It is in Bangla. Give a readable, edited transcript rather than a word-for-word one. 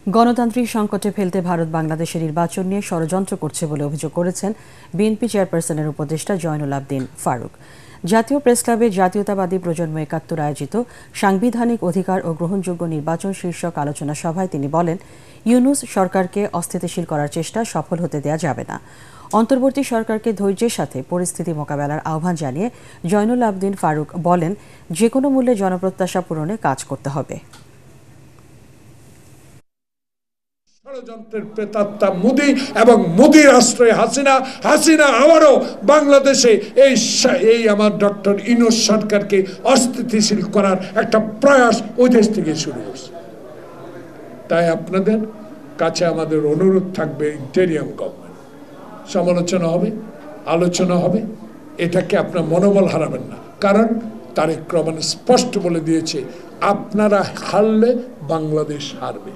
গণতান্ত্রিক সংকটে ফেলতে ভারত বাংলাদেশের নির্বাচন নিয়ে ষড়যন্ত্র করছে বলে অভিযোগ করেছেন বিএনপি চেয়ারপারসনের উপদেষ্টা জয়নুল আবদিন ফারুক। জাতীয় প্রেসক্লাবে জাতীয়তাবাদী প্রজন্ম ৭১ আয়োজিত সাংবিধানিক অধিকার ও গ্রহণযোগ্য নির্বাচন শীর্ষক আলোচনা সভায় তিনি বলেন, ইউনূস সরকারকে অস্থিতিশীল করার চেষ্টা সফল হতে দেয়া যাবে না। অন্তর্বর্তী সরকারকে ধৈর্যের সাথে পরিস্থিতি মোকাবেলার আহ্বান জানিয়ে জয়নুল আবদিন ফারুক বলেন, যেকোনো মূল্যে জনপ্রত্যাশা পূরণে কাজ করতে হবে। ষড়যন্ত্রের প্রেতাত্মা মোদি এবং মোদির আশ্রয়ে হাসিনা আবারও বাংলাদেশে এই আমার ডক্টর ইউনূস সরকারকে অস্থিতিশীল করার একটা প্রয়াস ওই দেশ থেকে শুরু হয়েছে। তাই আপনাদের কাছে আমাদের অনুরোধ থাকবে, ইন্টেরিয়াম গভর্নমেন্ট সমালোচনা হবে, আলোচনা হবে, এটাকে আপনার মনোবল হারাবেন না। কারণ তারেক রহমান স্পষ্ট বলে দিয়েছে, আপনারা হারলে বাংলাদেশ হারবে।